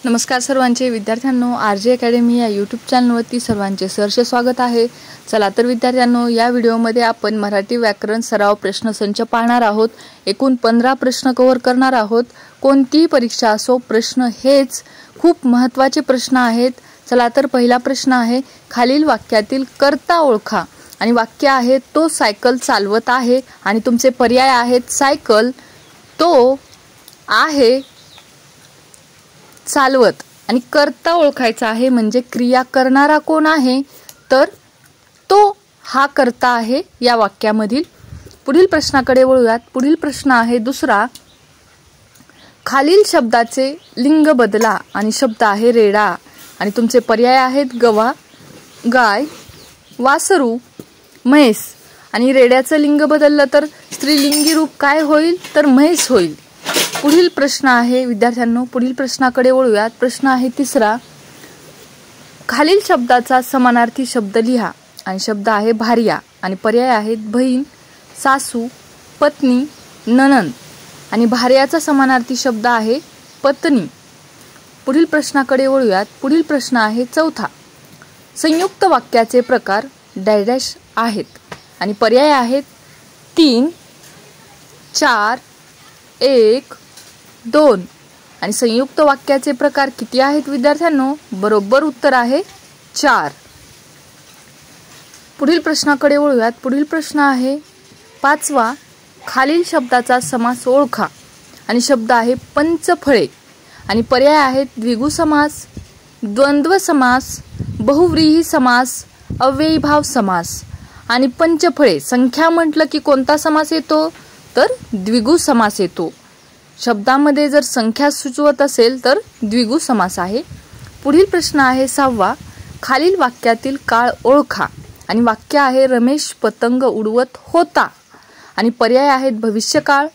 नमस्कार सर्वांचे विद्यार्थ्यांनो, आरजे अकॅडमी या यूट्यूब चॅनलवरती सर्वांचे सहर्ष स्वागत आहे। चला तर विद्यार्थ्यांनो, या व्हिडिओमध्ये आपण मराठी व्याकरण सराव प्रश्नसंच पाहणार आहोत। एकूण 15 प्रश्न कव्हर करणार आहोत। कोणतीही परीक्षा असो, प्रश्न हेच खूप महत्त्वाचे प्रश्न आहेत। चला तर पहिला प्रश्न आहे, खालील वाक्यातील कर्ता ओळखा। आणि वाक्य आहे, तो सायकल चालवत आहे। आणि तुमचे पर्याय आहेत, सायकल, तो आहे चालवत। आणि कर्ता ओळखायचा आहे म्हणजे क्रिया करणारा कोण आहे, तर तो हा कर्ता आहे या वाक्यामधील। पुढील प्रश्नाकडे वळूयात। पुढील प्रश्न आहे दुसरा, खालील शब्दाचे लिंग बदला। आणि शब्द आहे रेडा। आणि तुमचे पर्याय आहेत, गवा, गाय, वासरू, म्हैस। आणि रेड्याचं लिंग बदललं तर स्त्रीलिंगी रूप काय होईल, तर म्हैस होईल। पुढील प्रश्न आहे विद्यार्थ्यांनो, पुढील प्रश्नाकडे वळूयात। प्रश्न आहे तिसरा, खालील शब्दाचा समानार्थी शब्द लिहा। आणि शब्द आहे भार्या। आणि पर्याय आहेत, बहीण, सासू, पत्नी, नणंद। आणि भार्याचा समानार्थी शब्द आहे पत्नी। पुढील प्रश्नाकडे वळूयात। पुढील प्रश्न आहे चौथा, संयुक्त वाक्याचे प्रकार डॅश आहेत। आणि पर्याय आहेत, 3, 4, 1, 2। आणि संयुक्त वाक्याचे प्रकार किती आहेत विद्यार्थ्यांनो? बरोबर उत्तर आहे 4। पुढील प्रश्नाकडे वळूयात। पुढील प्रश्न आहे पाचवा, खालील शब्दाचा समास ओळखा। आणि शब्द आहे पंचफळे। आणि पर्याय आहेत, द्विगु समास, द्वंद्व समास, बहुव्रीही समास, अव्ययीभाव समास। आणि पंचफळे संख्या म्हटलं की कोणता समास येतो, तर द्विगु समास येतो। शब्दामध्ये जर संख्या सुचवत असेल तर द्विगु समास आहे। पुढील प्रश्न आहे सहावा, खालील वाक्यातील काळ ओळखा। आणि वाक्य आहे, रमेश पतंग उडवत होता। आणि पर्याय आहेत, भविष्यकाळ,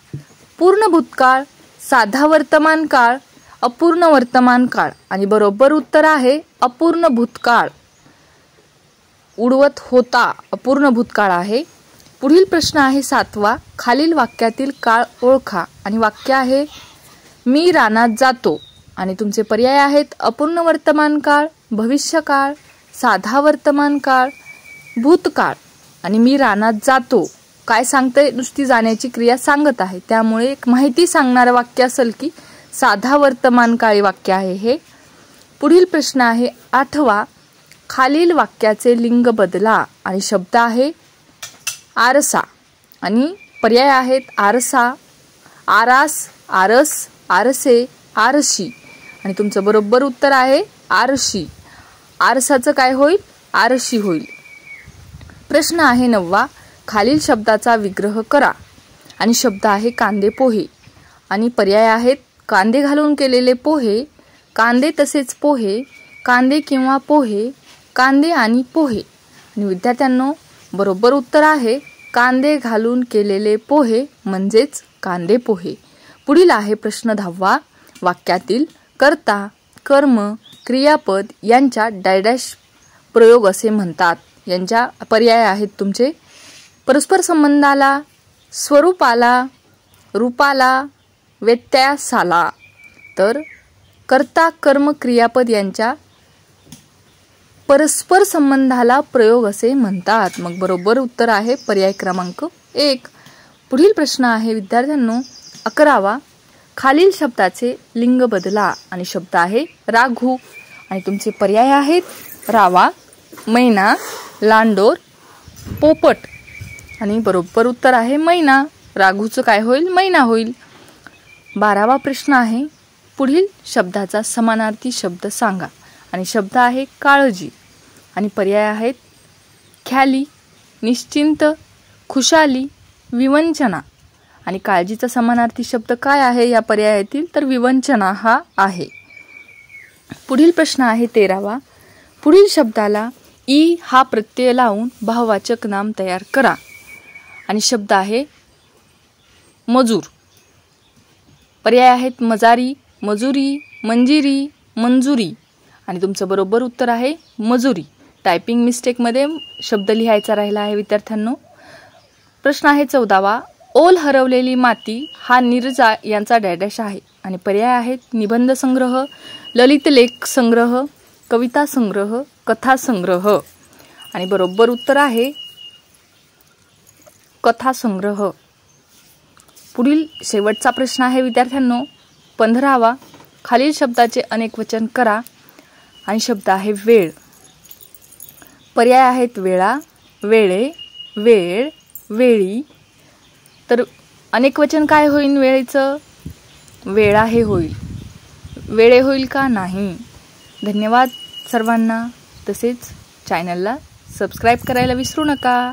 पूर्ण भूतकाळ, साधा वर्तमान काळ, अपूर्ण वर्तमान काळ। आणि बरोबर उत्तर आहे अपूर्ण भूतकाळ। उडवत होता अपूर्ण भूतकाळ आहे। पुढील प्रश्न आहे सातवा, खालील वाक्यातील काळ ओळखा। आणि वाक्य आहे, मी रानात जातो। आणि तुमचे पर्याय आहेत, अपूर्ण वर्तमान काळ, भविष्यकाळ, साधा वर्तमान काळ, भूतकाळ। आणि मी रानात जातो काय सांगते, नुसती जाण्याची क्रिया सांगत आहे, त्यामुळे एक माहिती सांगणारं वाक्य असेल की साधा वर्तमान काळी वाक्य आहे हे। पुढील प्रश्न आहे आठवा, खालील वाक्याचे लिंग बदला। आणि शब्द आहे आरसा। आणि पर्याय आहेत, आरसा, आरास, आरस, आरसे, आरशी। आणि तुमचं बरोबर उत्तर आहे आरशी। आरसाचं काय होईल, आरशी होईल। प्रश्न आहे नववा, खालील शब्दाचा विग्रह करा। आणि शब्द आहे कांदे पोहे। आणि पर्याय आहेत, कांदे घालून केलेले पोहे, कांदे तसेच पोहे, कांदे किंवा पोहे, कांदे आणि पोहे। आणि विद्यार्थ्यांनो, बरोबर उत्तर आहे कांदे घालून केलेले पोहे म्हणजेच कांदे पोहे। पुढील आहे प्रश्न 10वा, वाक्यातील कर्ता, कर्म, क्रियापद यांच्या डॅश प्रयोग असे म्हणतात। यांच्या पर्याय आहेत तुमचे, परस्पर संबंधाला, स्वरूपाला, रूपाला, व्यत्यासाला। तर कर्ता, कर्म, क्रियापद यांच्या परस्पर संबंधाला प्रयोग असे म्हणतात। मग बरोबर उत्तर आहे पर्याय क्रमांक 1। पुढील प्रश्न आहे विद्यार्थ्यांनो 11वा, खालील शब्दाचे लिंग बदला। आणि शब्द आहे राघू। आणि तुमचे पर्याय आहेत, रावा, मैना, लांडोर, पोपट। आणि बरोबर उत्तर आहे मैना। राघूचं काय होईल, मैना होईल। 12वा प्रश्न आहे, पुढील शब्दाचा समानार्थी शब्द सांगा। आणि शब्द आहे काळजी। आणि पर्याय आहेत, ख्याली, निश्चिंत, खुशाली, विवंचना। आणि काळजीचा समानार्थी शब्द काय आहे या पर्यायातील, तर विवंचना हा आहे। पुढील प्रश्न आहे 13वा, पुढील शब्दाला ई हा प्रत्यय लावून भाववाचक नाम तयार करा। आणि शब्द आहे मजूर। पर्याय आहेत, मजारी, मजुरी, मंजिरी, मंजुरी। आणि तुमचं बरोबर उत्तर आहे मजुरी। टायपिंग मिस्टेकमध्ये शब्द लिहायचा राहिला आहे विद्यार्थ्यांनो। प्रश्न आहे 14वा, ओल हरवलेली माती हा नीरजा यांचा डॅडॅश आहे आणि पर्याय आहेत निबंध संग्रह, ललित लेख संग्रह, कविता संग्रह, कथा संग्रह आणि बरोबर उत्तर आहे कथा संग्रह। पुढील शेवटचा प्रश्न आहे विद्यार्थ्यांनो 15वा। खालील शब्दाचे अनेक वचन करा आणि शब्द आहे वेळ। पर्याय आहेत वेळा, वेळे, वेळ, वेळी। तर अनेक वचन काय होईल वेळेचं? वेळा हे होईल। वेळे होईल का? नाही। धन्यवाद सर्वांना। तसेच चॅनलला सबस्क्राईब करायला विसरू नका।